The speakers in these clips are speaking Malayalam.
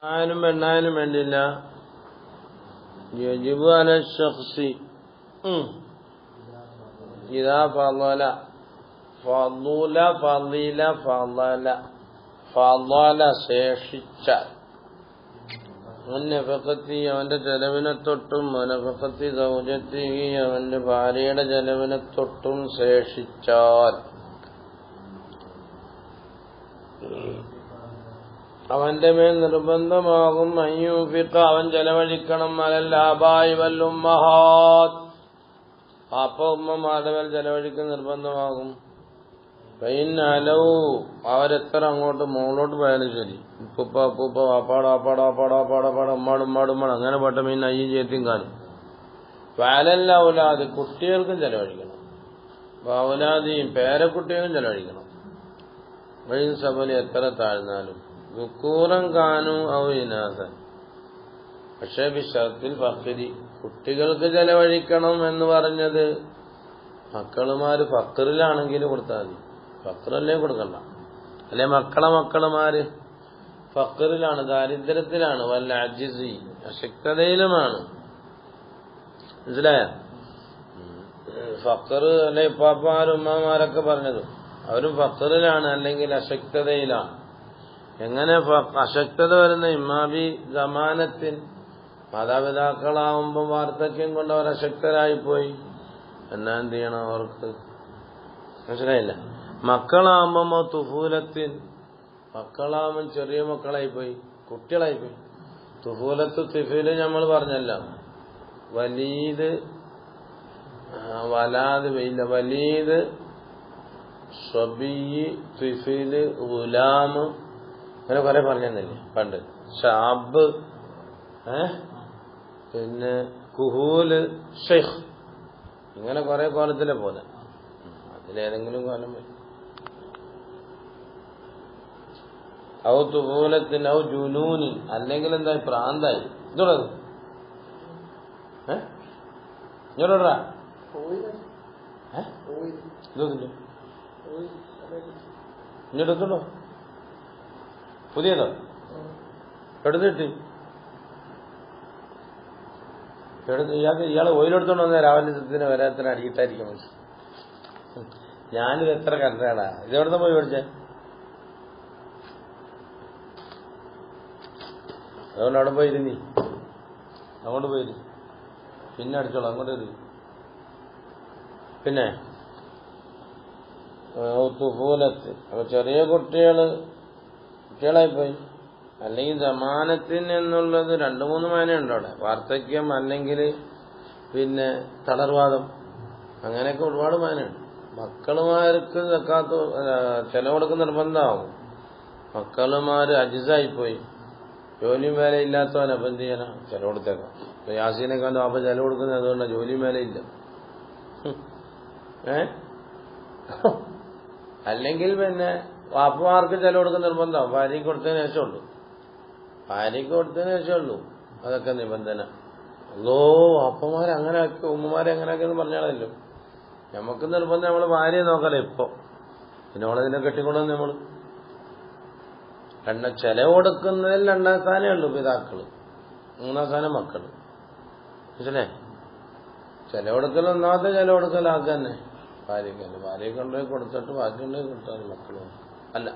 ആയാലും പെണ്ണായാലും വേണ്ടില്ല. യജിബു അല ശഖ്സി ഇദാ ഫളല ഫളല ഫളില ഫളല ഫളല ശേഷിച്ചാൽ നഫഖത്തി അവന്റെ ചെലവിനെ തൊട്ടും നഫഖത്തി സൗജത്തി അവന്റെ ഭാര്യയുടെ ചെലവിനെ തൊട്ടും ശേഷിച്ചാൽ അവന്റെ മേൽ നിർബന്ധമാകും അയ്യൂഫിഖ അവൻ ചെലവഴിക്കണം അലൽ ആബായി വൽ ഉമ്മഹാത്ത് പാപ്പ ഉമ്മമാരുടെ മേൽ ചെലവഴിക്കാൻ നിർബന്ധമാകും. ഫൈനലൗ അവരെത്ര അങ്ങോട്ട് മുകളോട്ട് പോയാലും ശരി, ഉപ്പുപ്പ ഉപ്പുപ്പ വാപ്പാട് വാപ്പാട് വാപ്പാട് വാപ്പാട് വാപ്പാട് ഉമ്മാട് ഉമ്മാട് ഉമ്മാട് അങ്ങനെ പെട്ട മീൻ അയ്യും ചേത്തിയും കാണും. ഫലല്ല ഔലാദ് കുട്ടികൾക്കും ചെലവഴിക്കണം, ഔലാദിയും പേരക്കുട്ടികൾക്കും ചെലവഴിക്കണം. വൈൻ സബലി എത്ര താഴ്ന്നാലും ദുക്കൂറം കാനു ഔ ഇനാസൻ പക്ഷേ ബിശർത്തിൽ ഫഖരി കുട്ടികൾക്ക് ചെലവഴിക്കണം എന്ന് പറഞ്ഞത് മക്കളുമാര് ഫഖറിലാണെങ്കിൽ കൊടുത്താൽ മതി, ഫഖറല്ലേ കൊടുക്കണ്ട. അല്ലെ മക്കളുമാര് ഫഖറിലാണ്, ദാരിദ്ര്യത്തിലാണ്, വല്ല അജിസി അശക്തതയിലുമാണ്. മനസ്സിലായ ഫഖർ അല്ലെ ഇപ്പാപ്പാരും ഉമ്മമാരൊക്കെ പറഞ്ഞത് അവരും ഫഖറിലാണ് അല്ലെങ്കിൽ അശക്തതയിലാണ്. എങ്ങനെ അശക്തത വരുന്ന ഇമാബി സമാനത്തിൽ മാതാപിതാക്കളാവുമ്പോൾ വാർദ്ധക്യം കൊണ്ട് അവർ അശക്തരായിപ്പോയി എന്നാ എന്ത് ചെയ്യണം അവർക്ക്? മനസ്സിലായില്ല. മക്കളാവുമ്പോ തുഫൂലത്തിൽ മക്കളാവുമ്പോൾ ചെറിയ മക്കളായിപ്പോയി, കുട്ടികളായിപ്പോയി. തുഫൂലത്ത് തിഫില് നമ്മൾ പറഞ്ഞല്ല, വലീദ് വലാദ് വെയില്ല, വലീദ് സ്വബിയ് തിഫില് ഗുലാമ് അങ്ങനെ കുറെ പറഞ്ഞില്ലേ പണ്ട്. ഷാബ് പിന്നെ കുഹൂല് ഷെയ്ഖ് ഇങ്ങനെ കുറെ കോലത്തിലെ പോലെ അതിലേതെങ്കിലും കോലം വരും. ഔ തുഫൂലത്തിന് ഔ ജുനൂന് അല്ലെങ്കിൽ എന്താ പ്രാന്തായി ഇതോടാ ഇങ്ങോട്ടാ ഇതൊന്നില്ല ഇങ്ങോട്ടെത്തുള്ളൂ പുതിയതോ എടുത്തിട്ട് ഇയാള് ഓയിലെടുത്തോണ്ട് വന്ന രാവിലെ സത്യത്തിന് വരാത്തിന് അടിയിട്ടായിരിക്കും. ഞാനിത് എത്ര കണ്ടാടാ, ഇതെവിടുന്ന് പോയി പഠിച്ചേ? അതുകൊണ്ട് അവിടെ പോയിരുന്നീ, അങ്ങോട്ട് പോയിരു, പിന്നെ അടിച്ചോളാം അങ്ങോട്ട് വരും. പിന്നെ തുഫൂലത്ത് അപ്പൊ ചെറിയ കുട്ടികളായിപ്പോയി. അല്ലെങ്കിൽ സമാനത്തിന് എന്നുള്ളത് 2-3 മാനയുണ്ട് അവിടെ. വാർദ്ധക്യം അല്ലെങ്കിൽ പിന്നെ തളർവാദം അങ്ങനെയൊക്കെ ഒരുപാട് മാനയുണ്ട്. മക്കളുമാർക്ക് സക്കാത്ത് ചെലവെടുക്കുന്ന നിർബന്ധമാവും. മക്കളുമാര് അജിസായിപ്പോയി, ജോലിയും വേല ഇല്ലാത്തവൻ അപ്പം എന്ത് ചെയ്യണം? ചെലവെടുത്തേക്കാം. യാസീനെക്കാളും അപ്പം ചെലവെടുക്കുന്നത് അതുകൊണ്ടാണ്, ജോലിയും വേലയില്ല. അല്ലെങ്കിൽ പിന്നെ വാപ്പമാർക്ക് ചെലവെടുക്കുന്ന നിർബന്ധമാവും. ഭാര്യയ്ക്ക് കൊടുത്തതിന് ശേഷമുള്ളൂ, ഭാര്യയ്ക്ക് കൊടുത്തതിന് ശേഷമുള്ളൂ അതൊക്കെ നിബന്ധന. അതോ വാപ്പമാരെ അങ്ങനെ ആക്കി ഉമ്മമാരെ അങ്ങനെ ആക്കിയെന്ന് പറഞ്ഞാലല്ലോ നമുക്ക് നിർബന്ധം. നമ്മള് ഭാര്യയെ നോക്കലേ ഇപ്പൊ, പിന്നെ അവളതിനെ കെട്ടിക്കൊണ്ടുവന്ന് നമ്മള് ചെലവ് കൊടുക്കുന്നതിൽ 2ാം സ്ഥാനമേ ഉള്ളൂ പിതാക്കള്, 3ാം സ്ഥാനം മക്കള്. മനസ്സിലേ? ചെലവെടുക്കൽ 1ാമത്തെ ചെലവെടുക്കൽ ആക്കുക തന്നെ ഭാര്യയ്ക്കല്ലേ. ഭാര്യയെ കൊണ്ടുപോയി കൊടുത്തിട്ട് ബാക്കി കൊണ്ടുപോയി കൊടുത്താൽ മക്കള് അല്ല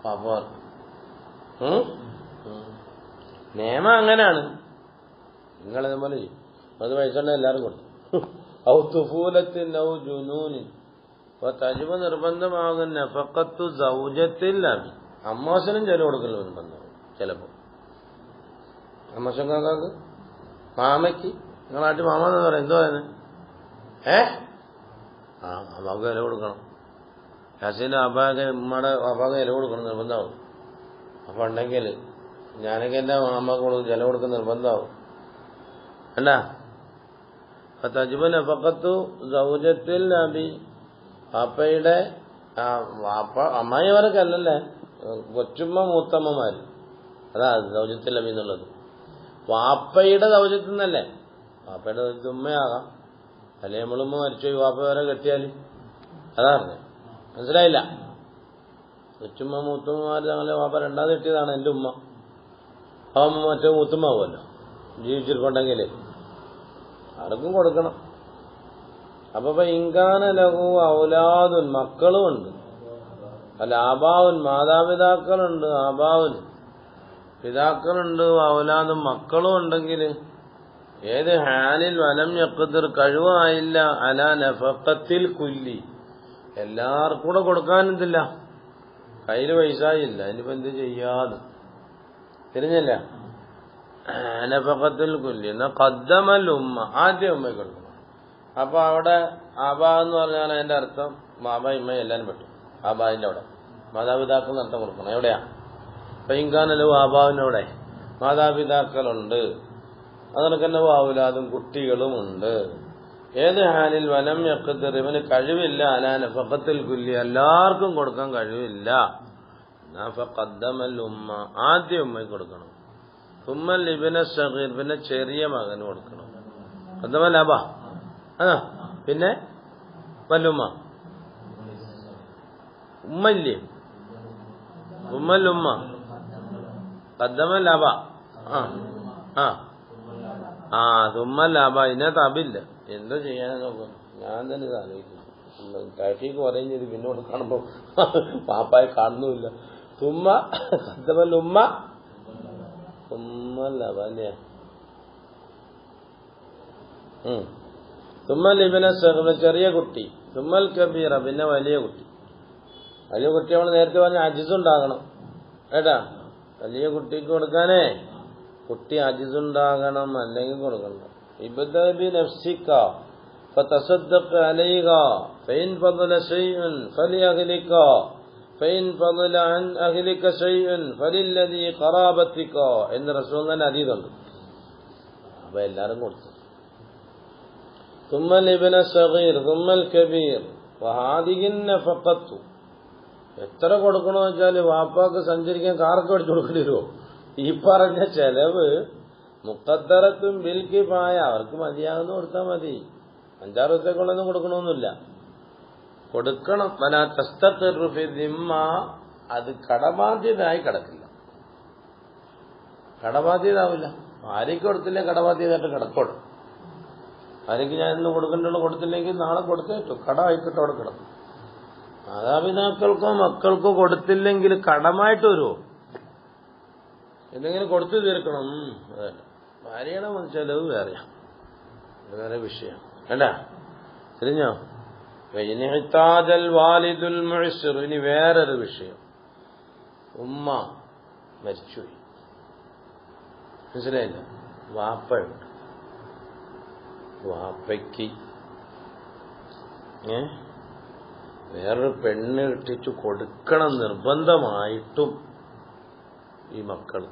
പാപ്പമാർക്ക്. നിയമം അങ്ങനെയാണ്. നിങ്ങളിതുപോലെ ചെയ്യും, അത് പൈസ ഉണ്ടെങ്കിൽ എല്ലാവരും കൊടുത്തു. ഔ തുഫൂലത്തിൻ ഔ ജുനൂനിൻ തജിബ് നിർബന്ധമാകും നഫഖത്തു സൗജത്തിൽ അബി അമ്മോശനും ചെലവ് കൊടുക്കൽ നിർബന്ധമാകും. ചിലപ്പോ അമ്മോശൻ കാക്കാക്ക് മാമയ്ക്ക് നിങ്ങളാട്ടി മാമ എന്ന് പറയാം, എന്തോ പറയുന്നത് അമ്മാക്ക് വില കൊടുക്കണം. യാസീന്റെ അപ്പാക്ക് ഉമ്മയുടെ അപ്പാക്ക് വില കൊടുക്കണം നിർബന്ധമാവും. അപ്പൊ ഉണ്ടെങ്കിൽ ഞാനൊക്കെ എന്റെ മാമക്ക് വില കൊടുക്കുന്ന നിർബന്ധമാവും. അല്ല തജിബ് നഫഖത്തു സൗജത്തിൽ അബി പാപ്പയുടെ അമ്മായിമാരൊക്കെയല്ലല്ലേ, കൊച്ചുമ്മ മൂത്തമ്മമാര്, അതാ സൗജത്തിൽ അബി എന്നുള്ളത്. വാപ്പയുടെ സൗജത്തിൽ നിന്നല്ലേ, വാപ്പയുടെ സൗജത്തിൽ ഉമ്മയാകാം, അല്ലെ നമ്മളുമ്മ മരിച്ചു വാപ്പ വരെ കെട്ടിയാല്, അതാ പറഞ്ഞത്. മനസ്സിലായില്ല? കൊച്ചുമ്മ മൂത്തുമ്മമാര് തങ്ങളെ വാപ്പ രണ്ടാമത് കെട്ടിയതാണ് എന്റെ ഉമ്മ. അവൻ മറ്റേ മുത്തുമാവുമല്ലോ ജീവിച്ചിരിപ്പുണ്ടെങ്കിൽ ആർക്കും കൊടുക്കണം. അപ്പൊ ഇൻകാന ലഹു ഔലാദുൻ, മക്കളും ഉണ്ട്. അല്ല ആബാവുൻ, മാതാപിതാക്കളുണ്ട്. ആബാവുൻ പിതാക്കളുണ്ട്. ഔലാദും മക്കളും ഉണ്ടെങ്കിൽ ഏത് ഹാലിൽ വലം യഖ്ദിർ കഴിവായില്ല അലാ നഫഖത്തിൽ കുല്ലി, എല്ലാവർക്കും കൂടെ കൊടുക്കാനെന്തില്ല, കയ്യിൽ പൈസ ഇല്ല, ഇനിയിപ്പോ എന്ത് ചെയ്യാന്ന് തിരിഞ്ഞല്ല. നഫഖത്തിൽ കുല്ലി എന്നാ ഖദ്ദമൽ ഉമ്മ, ആദ്യം ഉമ്മ കൊടുക്കണം. അപ്പൊ അവിടെ ആബാ എന്ന് പറഞ്ഞാൽ അതിന്റെ അർത്ഥം ബാബ ഇമ്മ എല്ലാരും പറ്റും. ആബാവിന്റെ അവിടെ മാതാപിതാക്കൾ അർത്ഥം കൊടുക്കണം. എവിടെയാ? പൈങ്കാനല്ലോ ആബാവിനവിടെ മാതാപിതാക്കളുണ്ട്. അതിനൊക്കെ തന്നെ ഔലാദും കുട്ടികളുമുണ്ട്. ഏത് ഹാലിൽ വലം യഖ്ദിർ, ഇവന് കഴിവില്ല അലാ നഫഖത്തിൽ കുല്ലി, എല്ലാവർക്കും കൊടുക്കാൻ കഴിവില്ല. ഫഖദ്ദമൽ ഉമ്മ, ആദ്യം ഉമ്മയ്ക്ക് കൊടുക്കണം. സുമ്മൽ ഇബ്ന സഗീർ, പിന്നെ ചെറിയ മകന് കൊടുക്കണം. ഖദ്ദമൽ അബ, പിന്നെ വല്ലുമ്മ, ഉമ്മല്ലേ, ഉമ്മൽ ഉമ്മ, ഖദ്ദമൽ അബ, സുമ്മൽ അബ. ഇതിനകത്ത് അബില്ല, എന്തോ ചെയ്യാനെന്ന് നോക്കുന്നു. ഞാൻ തന്നെ ഇത് ആലോചിക്കുന്നു. ട്രാഫിക്ക് പറയും ചെയ്ത് പിന്നോട്ട് കാണുമ്പോ പാപ്പായെ കാണുന്നുമില്ല. തുമ്മ ഖദ്ദമൽ ഉമ്മ, ഉമ്മൽ അബ അല്ലേ. തുമ്മൽ ഇബ്ന സഗീർ, ചെറിയ കുട്ടി. തുമ്മൽ കബീറ, പിന്നെ വലിയ കുട്ടി. വലിയ കുട്ടി നമ്മൾ നേരത്തെ പറഞ്ഞ അജിസുണ്ടാകണം കേട്ടാ. വലിയ കുട്ടിക്ക് കൊടുക്കാനേ കുട്ടി അജിസുണ്ടാകണം, അല്ലെങ്കിൽ കൊടുക്കണ്ട. ഇബ്ദഅ ബിനഫ്സിക ഫതസദ്ദഖ് അലൈഹ ഫഇൻ ഫളല ശൈഉൻ ഫലിഅഹ്ലിക ഫഇൻ ഫളല അൻ അഹ്ലിക ശൈഉൻ ഫലില്ലദി ഖറാബതിക എന്ന് റസൂലുള്ളാഹിന്റെ ഹദീസുണ്ട്. അപ്പൊ എല്ലാരും കൊടുത്തു. തുമ്മൽ ഇബ്ന സഗീർ തുമ്മൽ കബീർ വഹാദിഹിൻ നഫഖത്തു. എത്ര കൊടുക്കണമെന്ന് വെച്ചാല് വാപ്പാക്ക് സഞ്ചരിക്കാൻ കാറൊക്കെ മേടിച്ചു കൊടുക്കേണ്ടി വരുമോ? ഈ പറഞ്ഞ ചെലവ് മുഖദ്ദറത്തും ബിൽക്കിഫായ, അവർക്ക് മതിയാകുന്ന കൊടുത്താൽ മതി. 5-6 ദിവസത്തേക്കുള്ളൊന്നും കൊടുക്കണമെന്നില്ല, കൊടുക്കണം. വലാ തസ്തഖിറു ഫി ദിമ്മ, അത് കടബാധ്യതയായി കിടക്കില്ല, കടബാധ്യതാവില്ല. ആര്യക്ക് കൊടുത്തില്ലേ കടബാധ്യതയായിട്ട് കിടക്കോളും. ആര്യക്ക് ഞാൻ ഇന്ന് കൊടുക്കേണ്ടുള്ളൂ, കൊടുത്തില്ലെങ്കിൽ നാളെ കൊടുത്തേറ്റു, കട ആയിക്കോട്ടെ അവിടെ കിടക്കും. മാതാപിതാക്കൾക്കോ മക്കൾക്കോ കൊടുത്തില്ലെങ്കിൽ കടമായിട്ട് വരുമോ? എന്തെങ്കിലും കൊടുത്തു തീർക്കണം. ഭാര്യയുടെ ചെലവ് വേറെയാ, വേറെ വിഷയം വേണ്ട. തിരിഞ്ഞോ? വാലിദുൽ മുഅ്സിർ, ഇനി വേറൊരു വിഷയം. ഉമ്മ മരിച്ചുപോയി, മനസ്സിലായില്ല, വാപ്പയുണ്ട്. വാപ്പയ്ക്ക് വേറൊരു പെണ്ണ് ഇട്ടിച്ചു കൊടുക്കണം നിർബന്ധമായിട്ടും ഈ മക്കൾ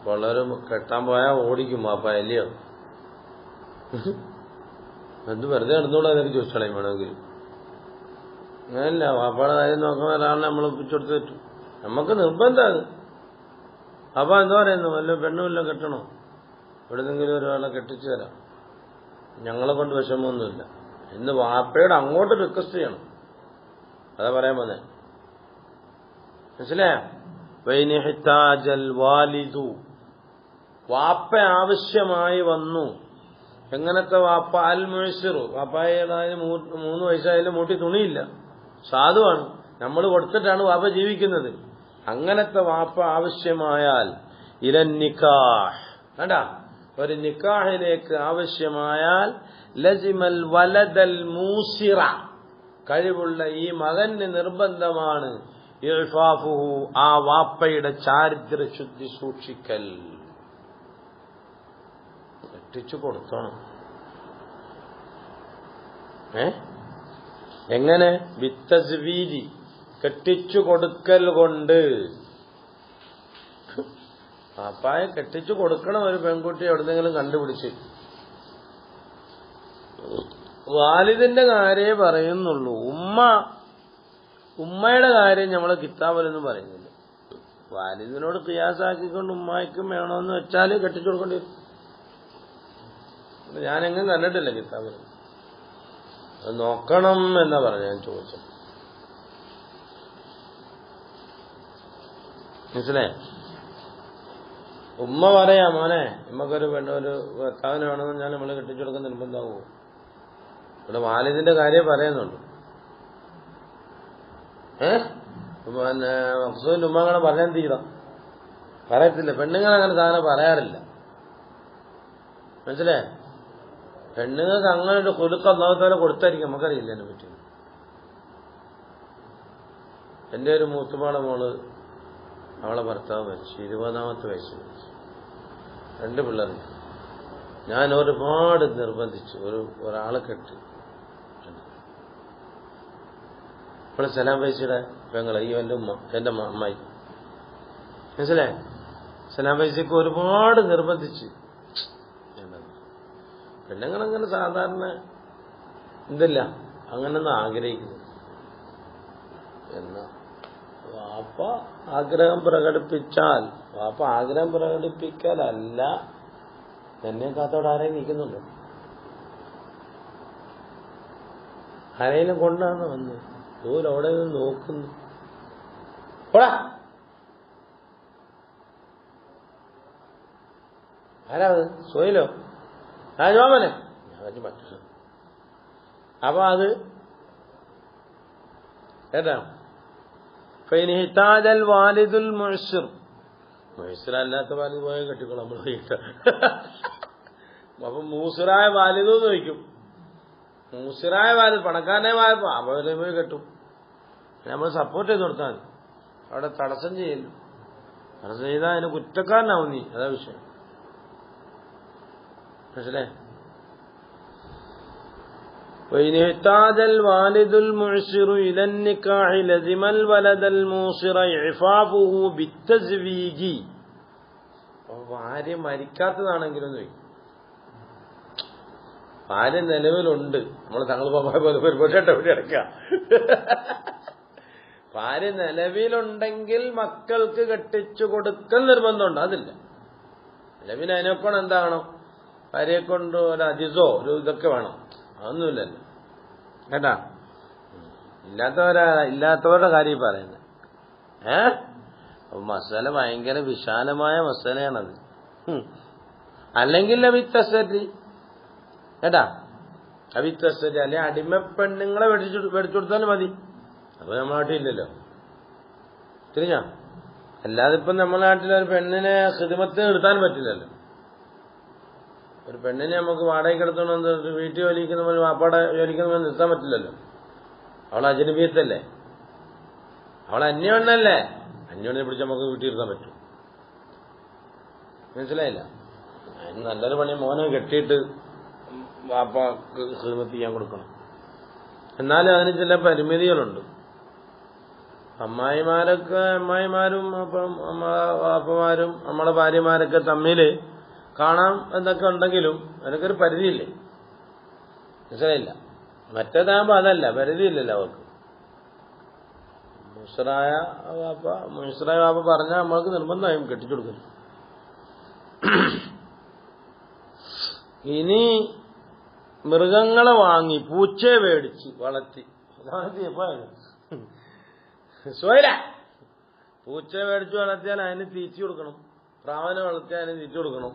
വളരെ കെട്ടാൻ പോയാൽ ഓടിക്കും വാപ്പ, അല്ലയോ? എന്ത് വെറുതെ നടന്നോളൂ, അതൊക്കെ ചോദിച്ചോളാം വേണമെങ്കിൽ. അങ്ങനല്ല, വാപ്പയുടെ കാര്യം നോക്കുന്ന ഒരാളെ നമ്മൾ ഒപ്പിച്ചെടുത്ത് പറ്റും. നമുക്ക് നിർബന്ധമാണ്. അപ്പൊ എന്താ പറയുന്നു, വല്ല പെണ്ണുമില്ല കെട്ടണോ, എവിടെന്നെങ്കിലും ഒരാളെ കെട്ടിച്ചു തരാം, ഞങ്ങളെ കൊണ്ട് വിഷമമൊന്നുമില്ല എന്ന് വാപ്പയോട് അങ്ങോട്ട് റിക്വസ്റ്റ് ചെയ്യണം. അതാ പറയാൻ വന്നേ, മനസ്സിലായോ? വാലിദു, വാപ്പ ആവശ്യമായി വന്നു. എങ്ങനത്തെ വാപ്പ? അൽ മുഅ്സിറു, വാപ്പായതായ 3 വയസ്സായാലും മൂട്ടി തുണിയില്ല, സാധുവാണ്, നമ്മൾ കൊടുത്തിട്ടാണ് വാപ്പ ജീവിക്കുന്നത്. അങ്ങനത്തെ വാപ്പ ആവശ്യമായാൽ ഇലൻ നിക്കാഹ്, വേണ്ട, ഒരു നിക്കാഹിലേക്ക് ആവശ്യമായാൽ ലസിമൽ വലദൽ മൂസിറ, കഴിവുള്ള ഈ മകന് നിർബന്ധമാണ് ഇൽഫാഫുഹു, ആ വാപ്പയുടെ ചാരിത്ര ശുദ്ധി സൂക്ഷിക്കൽ. കെട്ടിച്ചു കൊടുത്തോണം. എങ്ങനെ? ബിത്തസ്വീജി, കെട്ടിച്ചു കൊടുക്കൽ കൊണ്ട്. പാപ്പായെ കെട്ടിച്ചു കൊടുക്കണം ഒരു പെൺകുട്ടി എവിടെന്നെങ്കിലും കണ്ടുപിടിച്ച്. വാലിദിന്റെ കാര്യമേ പറയുന്നുള്ളൂ, ഉമ്മയുടെ കാര്യം നമ്മളെ കിതാബിലൊന്നും പറയുന്നില്ല. വാലിദിനോട് ഖിയാസാക്കിക്കൊണ്ട് ഉമ്മായ്ക്കും വേണമെന്ന് വെച്ചാൽ കെട്ടിച്ചു കൊടുക്കേണ്ടി വരും. ഞാനെങ്ങും കണ്ടിട്ടില്ല കിതാബിൽ. അത് നോക്കണം എന്നാ പറഞ്ഞ ഞാൻ ചോദിച്ചത്. മനസ്സിലായോ? ഉമ്മ പറയാ മോനെ നമുക്കൊരു ഒരു ഭർത്താവിന് വേണമെന്ന് ഞാൻ നമ്മളെ കെട്ടിച്ചു കൊടുക്കാൻ നിർബന്ധമാവോ? ഇവിടെ വാലിദിന്റെ കാര്യം പറയുന്നുണ്ട്. പിന്നെ മക്സൂദിന്റെ ഉമ്മ അങ്ങനെ പറയാൻ തീരാം പറയത്തില്ല. പെണ്ണുങ്ങൾ അങ്ങനെ സാധനം പറയാറില്ല. മനസ്സിലേ? പെണ്ണുങ്ങൾക്ക് അങ്ങനെ ഒരു കൊലുക്ക ഒന്നാമത്തെ കൊടുത്തായിരിക്കും, നമുക്കറിയില്ല അതിനെ പറ്റി. എന്റെ ഒരു മൂത്തുമാടെ മോള് അവളെ ഭർത്താവ് മരിച്ചു, 20ാമത്തെ വയസ്സിൽ മരിച്ചു. 2 പിള്ളേർ. ഞാൻ ഒരുപാട് നിർബന്ധിച്ചു ഒരാളെ കെട്ടി. ഇപ്പോൾ സലാം ഫൈസിയുടെ പെങ്ങളെ ഈ എന്റെ ഉമ്മ, എന്റെ അമ്മായി, മനസ്സിലായി? സലാം ഫൈസിക്ക് ഒരുപാട് നിർബന്ധിച്ച്. പെണ്ണുങ്ങളങ്ങനെ സാധാരണ എന്തല്ല അങ്ങനൊന്നും ആഗ്രഹിക്കുന്നു. എന്നാ വാപ്പ ആഗ്രഹം പ്രകടിപ്പിച്ചാൽ, വാപ്പ ആഗ്രഹം പ്രകടിപ്പിക്കാനല്ല, എന്നെ കാത്തോടെ ആരെയും നിൽക്കുന്നുണ്ടോ? ആരെയും കൊണ്ടാണ് വന്ന് അവിടെ നിന്ന് നോക്കുന്നു. ആരാ സോയിലോ? രാജോമനെ പറ്റില്ല. അപ്പൊ അത് കേട്ടാ, ഫൈനിഹിതാജൽ വാലിദുൽ മുഅ്സിർ, മുഅ്സിറല്ലാത്ത വാലിദ് പോയാൽ കെട്ടിക്കോളാം നമ്മൾ പോയിട്ട്. അപ്പൊ മൂസിറായ വാലിദ് എന്ന് ചോദിക്കും. മൂസിറായ വാലിദ് പണക്കാരനെ വാലിദ് അവരെ പോയി കെട്ടും. നമ്മൾ സപ്പോർട്ട് ചെയ്ത് കൊടുത്താൽ മതി. അവിടെ തടസ്സം ചെയ്യല്ലോ. തടസ്സം ചെയ്താൽ അതിന് കുറ്റക്കാരനാവും നീ. അതാ വിഷയം. മനസ്സിലേ? وإن احتاج الوالد المعسر إلى النكاح لزم الولد الموسر إعفافه بالتزويج. ഭാര്യ മരിക്കാത്തതാണെങ്കിലും ഭാര്യ നിലവിലുണ്ട്, നമ്മൾ തങ്ങൾ പോലെ പരിപാടിയായിട്ട് എവിടെ അടക്കുക. ഭാര്യ നിലവിലുണ്ടെങ്കിൽ മക്കൾക്ക് കെട്ടിച്ചു കൊടുക്കൽ നിർബന്ധമുണ്ട്. അതില്ല. നിലവിൽ അതിനെക്കൊണ്ട് എന്താകണം? ഭാര്യയെ കൊണ്ട് ഒരു അജിസോ ഒരു ഇതൊക്കെ വേണം. അതൊന്നുമില്ലല്ലോ കേട്ടാ. ഇല്ലാത്തവരുടെ കാര്യം പറയുന്നത്. മസല ഭയങ്കര വിശാലമായ മസലയാണത്. അല്ലെങ്കിൽ അവിത്തസരി കേട്ടാ, അവിത്തസരി അല്ലെ അടിമ പെണ്ണുങ്ങളെ മേടിച്ചു കൊടുത്താലും മതി. അപ്പൊ നമ്മുടെ നാട്ടിലില്ലല്ലോ, തിരിഞ്ഞാ. അല്ലാതെ ഇപ്പം നമ്മുടെ നാട്ടിൽ ഒരു പെണ്ണിനെ ഖിദ്മത്തിന് നിർത്താൻ പറ്റില്ലല്ലോ. ഒരു പെണ്ണിനെ നമുക്ക് വാടകയ്ക്ക് എടുത്തോണ്ട് വീട്ടിൽ ജോലിക്കുന്ന പോലെ വാപ്പാടെ ജോലിക്കുന്ന പോലെ നിർത്താൻ പറ്റില്ലല്ലോ. അവൾ അജനബിയത്തല്ലേ, അവൾ അന്യോണ്ണല്ലേ. അന്യോണ്യെ പിടിച്ച് നമുക്ക് വീട്ടിൽ ഇരുത്താൻ പറ്റും. മനസ്സിലായില്ല? അതിന് നല്ലൊരു പണി മോനെ കെട്ടിയിട്ട് വാപ്പാക്ക് ഖിദ്മത്ത് ചെയ്യാൻ കൊടുക്കണം. എന്നാലും അതിന് ചില പരിമിതികളുണ്ട്. അമ്മായിമാരും വാപ്പമാരും നമ്മളെ ഭാര്യമാരൊക്കെ തമ്മിൽ കാണാം എന്നൊക്കെ ഉണ്ടെങ്കിലും അതിനൊക്കെ ഒരു പരിധിയില്ലേ. മനസ്സിലായില്ല? മറ്റേതാകുമ്പോ അതല്ല, പരിധിയില്ലല്ലോ അവർക്ക്. മുസ്റായ വാപ്പ പറഞ്ഞാൽ നമ്മൾക്ക് നിർബന്ധമായും കെട്ടിച്ചു കൊടുക്കുന്നു. ഇനി മൃഗങ്ങളെ വാങ്ങി പൂച്ചയെ മേടിച്ച് വളർത്തി, പൂച്ചയെ മേടിച്ച് വളർത്തിയാൽ അതിന് തീറ്റ കൊടുക്കണം. പ്രാവിനെ വളർത്തിയാൽ അതിന് തീറ്റ കൊടുക്കണം.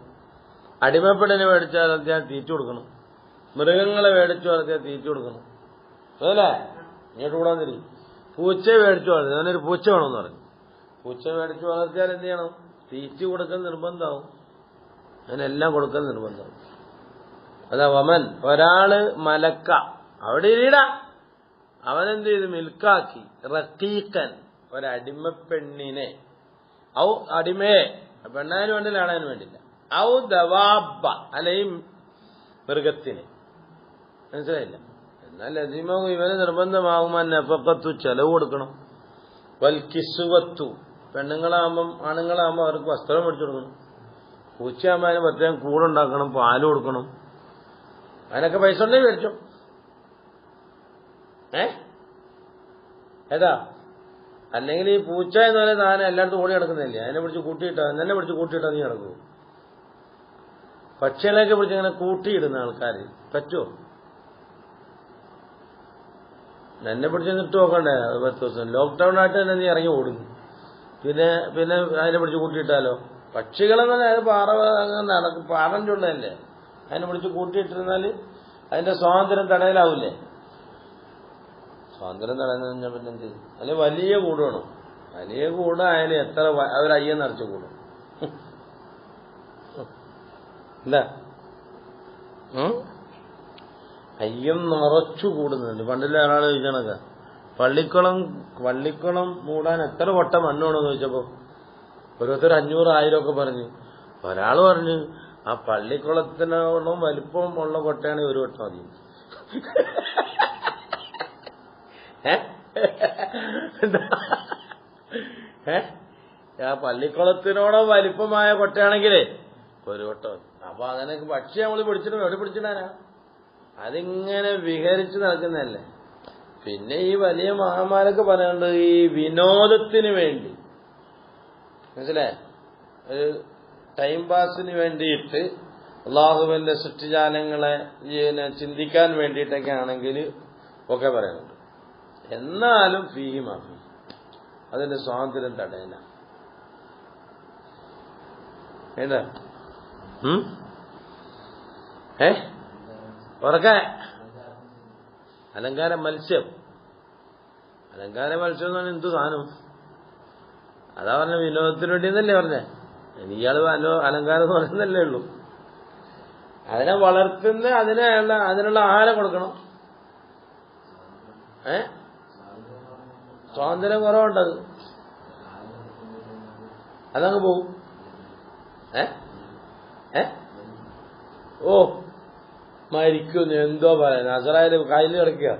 അടിമപ്പെടിനെ മേടിച്ച് വളർത്തിയാൽ തീറ്റ കൊടുക്കണം. മൃഗങ്ങളെ മേടിച്ച് വളർത്തിയാൽ തീറ്റ കൊടുക്കണം. അതല്ലേ? ഇങ്ങോട്ട് കൂടാൻ തരും. പൂച്ചയെ മേടിച്ച് വളർത്തി, അതിനൊരു പൂച്ച വേണമെന്ന് പറഞ്ഞു. പൂച്ച മേടിച്ച് വളർത്തിയാൽ എന്ത് ചെയ്യണം? തീറ്റ കൊടുക്കൽ നിർബന്ധമാവും. അതിനെല്ലാം കൊടുക്കൽ നിർബന്ധമാവും. അതാ വമൻ, ഒരാള് മലക്ക, അവിടെ ഇരിടാ, അവനെന്ത് ചെയ്തു? മിൽക്കാക്കി. റഖീഖൻ, ഒരടിമപ്പെണ്ണിനെ, ഔ അടിമയെ, പെണ്ണാനും വേണ്ടില്ല ആണാനും വേണ്ടില്ല, ഔ ദവാബ, അല്ലെങ്കിൽ മൃഗത്തിനെ. മനസ്സിലായില്ല? എന്നാൽ ലസിമോ ഇവന് നിർബന്ധമാകുമ്പോൾ നഫഖത്തു, ചെലവ് കൊടുക്കണം. വൽ കിസ്വത്തു, പെണ്ണുങ്ങളാകുമ്പം ആണുങ്ങളാകുമ്പോൾ അവർക്ക് വസ്ത്രം മേടിച്ചു കൊടുക്കണം. പൂച്ചയാകുമ്പോൾ അതിന് പ്രത്യേകം കൂടുണ്ടാക്കണം, പാല് കൊടുക്കണം. അതിനൊക്കെ പൈസ ഉണ്ടെങ്കിൽ മേടിച്ചോ. ഏതാ? അല്ലെങ്കിൽ ഈ പൂച്ച എന്ന് പറയുന്ന സാധനം എല്ലായിടത്തും ഓടി നടക്കുന്നില്ലേ, അതിനെ പിടിച്ച് കൂട്ടിയിട്ടാ, എന്നെ പിടിച്ച് കൂട്ടിയിട്ടാ നീ നടക്കുമോ? പക്ഷികളെയൊക്കെ പിടിച്ച് ഇങ്ങനെ കൂട്ടിയിടുന്ന ആൾക്കാർ പറ്റുമോ? എന്നെ പിടിച്ച് നിട്ട് നോക്കണ്ടേ 10 ദിവസം? ലോക്ക്ഡൌൺ ആയിട്ട് തന്നെ നീ ഇറങ്ങി ഓടുന്നു. പിന്നെ പിന്നെ അതിനെ പിടിച്ച് കൂട്ടിയിട്ടാലോ? പക്ഷികളെന്ന് പറഞ്ഞാൽ അത് നടക്കും, പാടം ചുള്ളതല്ലേ. അതിനെ പിടിച്ച് കൂട്ടിയിട്ടിരുന്നാൽ അതിന്റെ സ്വാതന്ത്ര്യം തടയലാവൂലേ? സ്വാതന്ത്ര്യം തടയുന്ന കഴിഞ്ഞാൽ പിന്നെ എന്ത് ചെയ്യും? അതിന് വലിയ കൂട് വേണം. വലിയ കൂടായാലും എത്ര അവരയ്യം നിറച്ച് കൂടും. എന്താ അയ്യം നിറച്ചു കൂടുന്നുണ്ട്. പണ്ടിലെ ഒരാൾ ചോദിക്കണക്ക പള്ളിക്കുളം മൂടാൻ എത്ര കൊട്ട മണ്ണ് വേണമെന്ന് ചോദിച്ചപ്പോ ഓരോരുത്തർ 500-1000 ഒക്കെ പറഞ്ഞു. ഒരാൾ പറഞ്ഞു ആ പള്ളിക്കുളത്തിനോളം വലിപ്പം ഉള്ള കൊട്ടയാണെങ്കിൽ ഒരു കൊട്ട മതി. ആ പള്ളിക്കുളത്തിനോളം വലിപ്പമായ കൊട്ടയാണെങ്കിലേ ഒരു കൊട്ട മതി. അപ്പൊ അങ്ങനെ പക്ഷി നമ്മൾ പിടിച്ചിട്ട് എവിടെ പിടിച്ചിടാനാ? അതിങ്ങനെ വിഹരിച്ച് നടക്കുന്നതല്ലേ. പിന്നെ ഈ വലിയ മഹാന്മാരൊക്കെ പറയാനുണ്ട് ഈ വിനോദത്തിന് വേണ്ടി, മനസ്സിലായേ, ഒരു ടൈം പാസിന് വേണ്ടിയിട്ട് അള്ളാഹുവിന്റെ സൃഷ്ടിജാലങ്ങളെ ചിന്തിക്കാൻ വേണ്ടിയിട്ടൊക്കെ ആണെങ്കിൽ ഒക്കെ പറയുന്നുണ്ട്. എന്നാലും ഫീഹി മാഫി, അതിന്റെ സ്വാതന്ത്ര്യം തടയല. ഏതാ ഉറക്ക അലങ്കാര മത്സ്യം എന്ന് പറഞ്ഞാൽ എന്തു സാധനം? അതാ പറഞ്ഞ വിനോദത്തിന് വേണ്ടിയെന്നല്ലേ പറഞ്ഞേ. ഇയാള് അലങ്കാരം എന്ന് പറയുന്നല്ലേ ഉള്ളൂ. അതിനെ വളർത്തുന്ന അതിനുള്ള ആഹാരം കൊടുക്കണം. സ്വാതന്ത്ര്യം കുറവുണ്ടത്, അതങ്ങ് പോവും. ഓ മരിക്കുന്നു എന്തോ പറയാൻ, നസറായാലും കായലിൽ കിടക്കുക.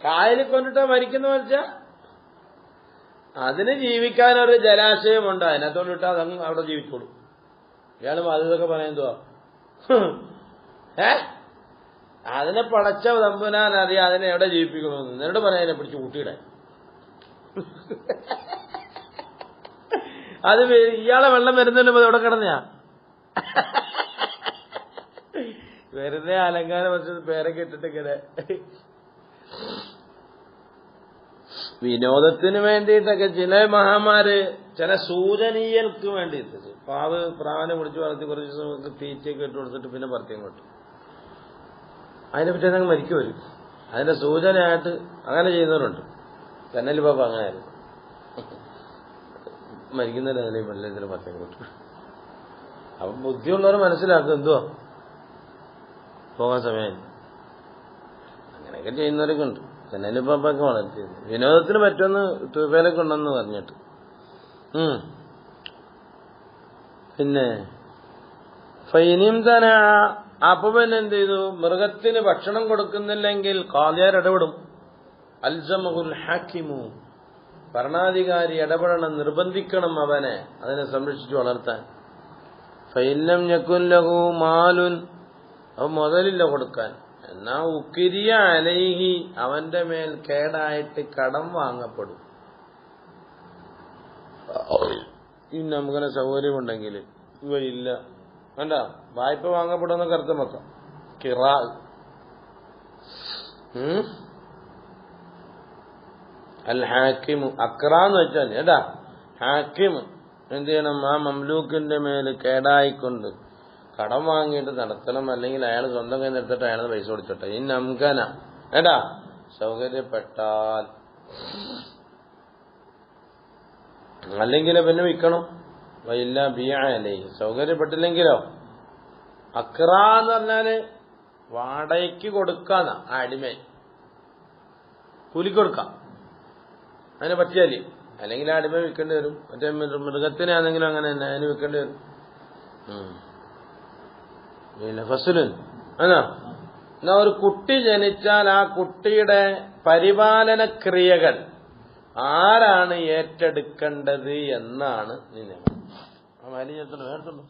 കായലിൽ കൊണ്ടിട്ടാ മരിക്കുന്ന വെച്ചാ അതിന് ജീവിക്കാനൊരു ജലാശയമുണ്ട്, അതിനകത്തോണ്ടിട്ടാ അതങ്ങ് അവിടെ ജീവിച്ചോളൂ. ഇയാള് അതൊക്കെ പറയാൻ എന്തുവാ? അതിനെ പടച്ച തമ്പുരാൻ അറിയാം അതിനെ എവിടെ ജീവിപ്പിക്കണമെന്ന്. എന്നോട് പറയാൻ അതിനെ പിടിച്ച് കൂട്ടിയിടാൻ. അത് ഇയാളെ വെള്ളം വരുന്നതിന് എവിടെ കിടന്നയാ? വെറുതെ അലങ്കാരം വെച്ചത് പേരൊക്കെ ഇട്ടിട്ട് ഇങ്ങനെ വിനോദത്തിന് വേണ്ടിയിട്ടൊക്കെ ചില മഹാന്മാര് ചില സൂചനീയർക്ക് വേണ്ടിയിട്ട് പ്രാവിനെ പിടിച്ച് വളർത്തി കുറച്ച് സമയത്ത് തീറ്റയൊക്കെ ഇട്ട് കൊടുത്തിട്ട് പിന്നെ പറത്തിയും കൊട്ടു. അതിനെ പറ്റി അതങ്ങ് മരിക്കും വരും. അതിന്റെ സൂചനയായിട്ട് അങ്ങനെ ചെയ്യുന്നവരുണ്ട്. കന്നലി ബാബ അങ്ങനെ ആയിരുന്നു. മരിക്കുന്നതിന് വെള്ളത്തിന് പറത്തിയും കൊട്ടു. അപ്പം ബുദ്ധിയുള്ളവർ മനസ്സിലാക്കും എന്തുവാ പോകാൻ സമയം. അങ്ങനെയൊക്കെ ചെയ്യുന്നവരൊക്കെ ഉണ്ട്. കന്നലി ബാബയൊക്കെ വളർത്തിയത് വിനോദത്തിന് പറ്റുമെന്ന് തൂപ്പേലൊക്കെ ഉണ്ടെന്ന് പറഞ്ഞിട്ട്. പിന്നെ ഫൈനിം തന്നെ അപ്പൊ പിന്നെ എന്ത് ചെയ്തു? മൃഗത്തിന് ഭക്ഷണം കൊടുക്കുന്നില്ലെങ്കിൽ ഖാദിയാർ ഇടപെടും. അൽസമഹുൽ ഹാക്കിമു, ഭരണാധികാരി ഇടപെടണം, നിർബന്ധിക്കണം അവനെ അതിനെ സംരക്ഷിച്ചു വളർത്താൻ. ഫൈലം യകുൻ ലഹു മാലുൻ, അവൻ മുതലില്ല കൊടുക്കാൻ. എന്നാ ഉക്കിരിയ അലൈഹി, അവന്റെ മേൽ കേടായിട്ട് കടം വാങ്ങപ്പെടും. ഇനി നമുക്കങ്ങനെ സൗകര്യമുണ്ടെങ്കിൽ ഇല്ല വേണ്ട, വായ്പ വാങ്ങപ്പെടുമെന്നൊക്കെ അർത്ഥം വെക്കാം. കിറാ അൽ ഹാക്കിമു, അക്രാന്ന് വെച്ചാൽ ഏതാ ഹാക്കിമ് എന്ത് ചെയ്യണം? ആ മംലൂക്കിന്റെ മേല് കേടായിക്കൊണ്ട് കടം വാങ്ങിയിട്ട് നടത്തണം. അല്ലെങ്കിൽ അയാൾ സ്വന്തം കയ്യിൽ നിർത്തിട്ട് അയാൾ പൈസ കൊടുത്തോട്ടെ. ഈ നംകന ഏടാ സൗകര്യപ്പെട്ടാൽ, അല്ലെങ്കിൽ പിന്നെ വിൽക്കണം. വയില്ല ബിയഅലൈ, സൗകര്യപ്പെട്ടില്ലെങ്കിലോ അക്ര എന്ന് പറഞ്ഞാല് വാടകയ്ക്ക് കൊടുക്കാന്ന, ആ അടിമേ കൂലിക്ക് കൊടുക്കാം. അതിനെ പറ്റിയാല് അല്ലെങ്കിൽ ആ അടിമ വിൽക്കേണ്ടി വരും. മറ്റേ മൃഗത്തിനാണെങ്കിലും അങ്ങനെ തന്നെ അതിന് വിൽക്കേണ്ടി വരും. ഫസ്ലുൻ എന്നാ ഒരു കുട്ടി ജനിച്ചാൽ ആ കുട്ടിയുടെ പരിപാലന ക്രിയകൾ ആരാണ് ഏറ്റെടുക്കേണ്ടത് എന്നാണ് നിയമം. ആ വലിയ വേർത്തുള്ളൂ.